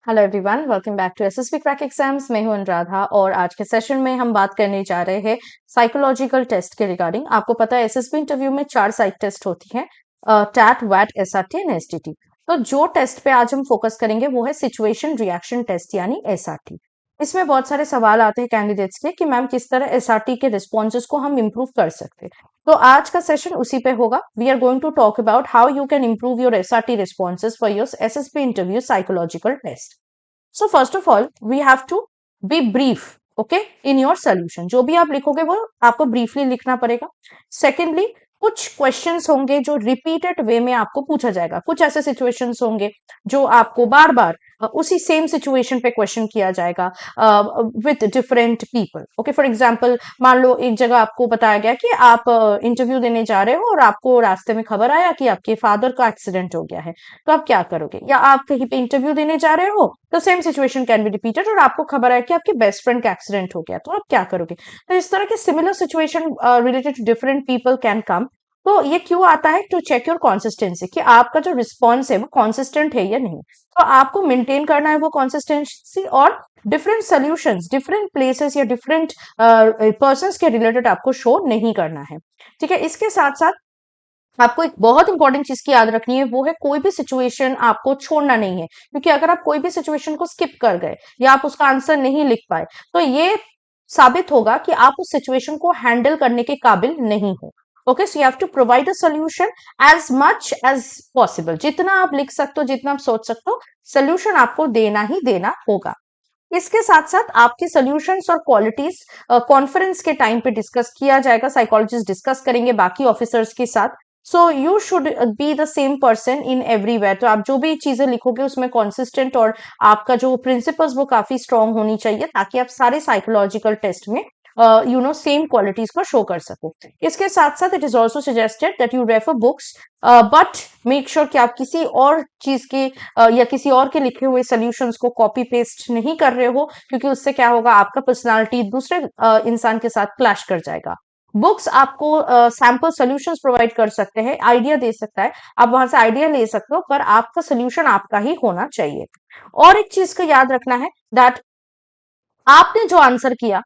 Hello everyone, welcome back to SSB crack exams. मैं हूं अनुराधा और आज के सेशन में हम बात करने जा रहे हैं साइकोलॉजिकल टेस्ट के रिगार्डिंग। आपको पता है एसएसबी इंटरव्यू में 4 साइक टेस्ट होती हैं, टैट, वैट, एसआरटी एंड एसटीटी। तो जो टेस्ट पे आज हम फोकस करेंगे वो है सिचुएशन रिएक्शन टेस्ट यानी एसआरटी। इसमें बहुत सारे सवाल आते हैं कैंडिडेट्स के कि मैम किस तरह एसआरटी के रिस्पॉन्सेज को हम इम्प्रूव कर सकते हैं। तो आज का सेशन उसी पे होगा। We are going to talk about how you can improve your SRT responses for your SSB interview psychological test. So first of all, we have to be brief, okay, in your solution. जो भी आप लिखोगे वो आपको briefly लिखना पड़ेगा. Secondly, कुछ questions होंगे जो रिपीटेड वे में आपको पूछा जाएगा। कुछ ऐसे सिचुएशंस होंगे जो आपको बार बार उसी सेम सिचुएशन पे क्वेश्चन किया जाएगा with different people. Okay, for example मान लो एक जगह आपको बताया गया कि आप इंटरव्यू देने जा रहे हो और आपको रास्ते में खबर आया कि आपके फादर का एक्सीडेंट हो गया है, तो आप क्या करोगे? या आप कहीं पे इंटरव्यू देने जा रहे हो तो same situation can be repeated और आपको खबर आया कि आपके बेस्ट फ्रेंड का एक्सीडेंट हो गया, तो आप क्या करोगे? तो इस तरह के similar situation related to different people can come. तो ये क्यों आता है? टू चेक योर कंसिस्टेंसी कि आपका जो रिस्पॉन्स है वो कंसिस्टेंट है या नहीं। तो आपको मेंटेन करना है वो कंसिस्टेंसी और डिफरेंट सॉल्यूशंस डिफरेंट प्लेसेस या डिफरेंट पर्संस के रिलेटेड आपको शो नहीं करना है। ठीक है, इसके साथ साथ आपको एक बहुत इंपॉर्टेंट चीज की याद रखनी है, वो है कोई भी सिचुएशन आपको छोड़ना नहीं है, क्योंकि अगर आप कोई भी सिचुएशन को स्किप कर गए या आप उसका आंसर नहीं लिख पाए तो ये साबित होगा कि आप उस सिचुएशन को हैंडल करने के काबिल नहीं हो। Okay, so you have to provide a solution as much as possible. जितना आप लिख सकते हो, जितना आप सोच सकते हो, सोल्यूशन आपको देना ही देना होगा। इसके साथ साथ आपके सोल्यूशंस और क्वालिटीज कॉन्फ्रेंस के टाइम पे डिस्कस किया जाएगा। साइकोलॉजिस्ट डिस्कस करेंगे बाकी ऑफिसर्स के साथ। So you should be the same person in everywhere. तो आप जो भी चीजें लिखोगे उसमें कॉन्सिस्टेंट और आपका जो प्रिंसिपल्स वो काफी स्ट्रांग होनी चाहिए, ताकि आप सारे साइकोलॉजिकल टेस्ट में सेम क्वालिटीज को शो कर सको। इसके साथ साथ it is also suggested that you refer books, but make sure कि आप किसी और चीज के या किसी और के लिखे हुए सोल्यूशंस को कॉपी पेस्ट नहीं कर रहे हो, क्योंकि उससे क्या होगा, आपका पर्सनालिटी दूसरे इंसान के साथ क्लैश कर जाएगा। बुक्स आपको सैम्पल सॉल्यूशंस प्रोवाइड कर सकते हैं, आइडिया दे सकता है, आप वहां से आइडिया ले सकते हो, पर आपका सोल्यूशन आपका ही होना चाहिए। और एक चीज का याद रखना है दैट आपने जो आंसर किया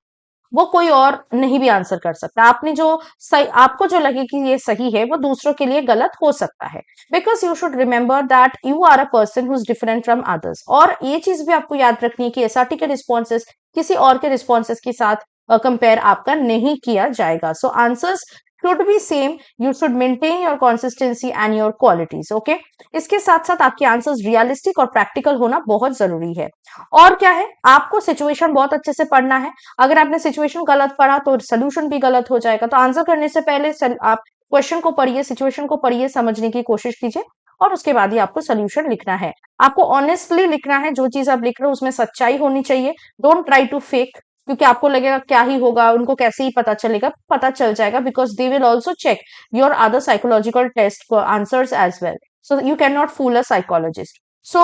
वो कोई और नहीं भी आंसर कर सकता। आपने जो सही, आपको जो लगे कि ये सही है, वो दूसरों के लिए गलत हो सकता है। Because you should remember that you are a person who is different from others. और ये चीज भी आपको याद रखनी है कि एसआरटी के रिस्पॉन्सेस किसी और के रिस्पॉन्सेस के साथ कंपेयर आपका नहीं किया जाएगा। So answers should be same. You should maintain your consistency and your qualities. Okay, इसके साथ साथ आपके आंसर्स रियलिस्टिक और प्रैक्टिकल होना बहुत जरूरी है। और क्या है, आपको सिचुएशन बहुत अच्छे से पढ़ना है। अगर आपने सिचुएशन गलत पढ़ा तो सोल्यूशन भी गलत हो जाएगा। तो आंसर करने से पहले आप क्वेश्चन को पढ़िए, सिचुएशन को पढ़िए, समझने की कोशिश कीजिए और उसके बाद ही आपको सोल्यूशन लिखना है। आपको ऑनेस्टली लिखना है, जो चीज आप लिख रहे हो उसमें सच्चाई होनी चाहिए। डोंट ट्राई टू फेक, क्योंकि आपको लगेगा क्या ही होगा, उनको कैसे ही पता चलेगा, पता चल जाएगा, because they will also check your other psychological test answers as well. So you can not fool a psychologist. So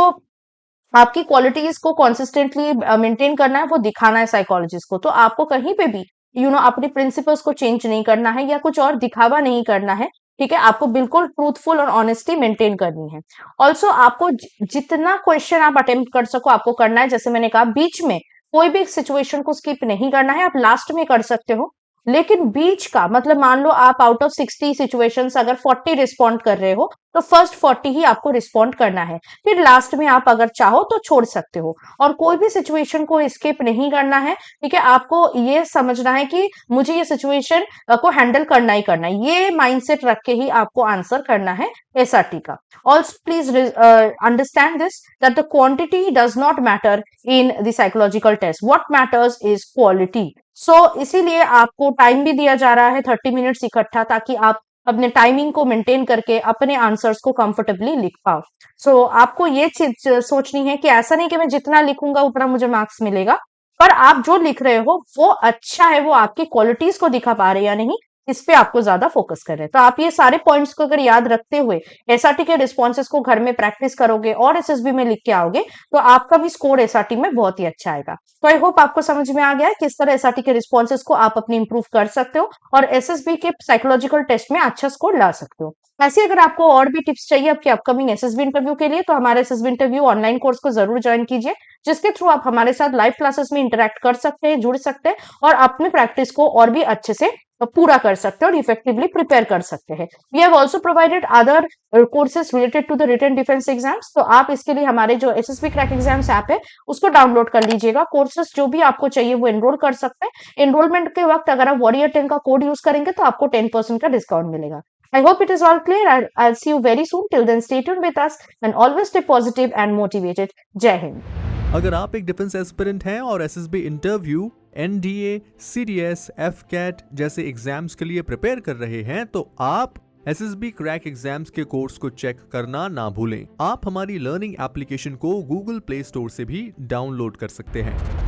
आपकी क्वालिटीज को कॉन्सिस्टेंटली मेंटेन करना है, वो दिखाना है साइकोलॉजिस्ट को। तो आपको कहीं पे भी अपने प्रिंसिपल्स को चेंज नहीं करना है या कुछ और दिखावा नहीं करना है। ठीक है, आपको बिल्कुल ट्रूथफुल और ऑनेस्टी मेंटेन करनी है। ऑल्सो आपको जितना क्वेश्चन आप अटेम्प्ट कर सको आपको करना है। जैसे मैंने कहा, बीच में कोई भी सिचुएशन को स्किप नहीं करना है। आप लास्ट में कर सकते हो, लेकिन बीच का मतलब मान लो आप आउट ऑफ 60 सिचुएशंस अगर 40 रिस्पॉन्ड कर रहे हो तो फर्स्ट 40 ही आपको रिस्पॉन्ड करना है। फिर लास्ट में आप अगर चाहो तो छोड़ सकते हो, और कोई भी सिचुएशन को स्किप नहीं करना है। ठीक है, आपको ये समझना है कि मुझे ये सिचुएशन को हैंडल करना ही करना है। ये माइंडसेट रख के ही आपको आंसर करना है एसआरटी का। Also please understand this that the quantity does not matter in the psychological test, what matters is quality. So इसीलिए आपको टाइम भी दिया जा रहा है 30 मिनट्स इकट्ठा, ताकि आप अपने टाइमिंग को मेंटेन करके अपने आंसर्स को कंफर्टेबली लिख पाओ। सो आपको ये चीज सोचनी है कि ऐसा नहीं कि मैं जितना लिखूंगा उतना मुझे मार्क्स मिलेगा, पर आप जो लिख रहे हो वो अच्छा है, वो आपकी क्वालिटीज को दिखा पा रहे हैं या नहीं, इस पे आपको ज्यादा फोकस करना है। तो आप ये सारे पॉइंट्स को अगर याद रखते हुए एसआरटी के रिस्पॉन्सेस को घर में प्रैक्टिस करोगे और एसएसबी में लिख के आओगे तो आपका भी स्कोर एसआरटी में बहुत ही अच्छा आएगा। तो आई होप आपको समझ में आ गया है किस तरह एसआरटी के रिस्पॉन्सेस को आप अपनी इंप्रूव कर सकते हो और एसएसबी के साइकोलॉजिकल टेस्ट में अच्छा स्कोर ला सकते हो। ऐसे अगर आपको और भी टिप्स चाहिए आपके अपकमिंग एसएसबी इंटरव्यू के लिए तो हमारे एसएसबी इंटरव्यू ऑनलाइन कोर्स को जरूर ज्वाइन कीजिए, जिसके थ्रू आप हमारे साथ लाइव क्लासेस में इंटरेक्ट कर सकते हैं, जुड़ सकते हैं और अपनी प्रैक्टिस को और भी अच्छे से पूरा कर सकते हैं और इफेक्टिवली प्रिपेयर कर सकते हैं। We have also provided other courses related to the written defence exams. तो आप इसके लिए हमारे जो एसएसबी क्रैक एग्जाम्स ऐप है उसको डाउनलोड कर लीजिएगा। कोर्सेज जो भी आपको चाहिए वो एनरोल कर सकते हैं। एनरोलमेंट के वक्त अगर आप वॉरियर 10 का कोड यूज करेंगे तो आपको 10% का डिस्काउंट मिलेगा। I hope it is all clear. I'll see you very soon. Till then, stay tuned with us and always stay positive and motivated. Jai Hind. अगर आप एक डिफेंस एस्पिरेंट हैं और SSB interview, NDA, CDS, AFCAT जैसे exams के लिए prepare कर रहे हैं तो आप एसएसबी क्रैक एग्जाम्स के कोर्स को चेक करना ना भूलें। आप हमारी लर्निंग एप्लीकेशन को गूगल प्ले स्टोर से भी डाउनलोड कर सकते हैं।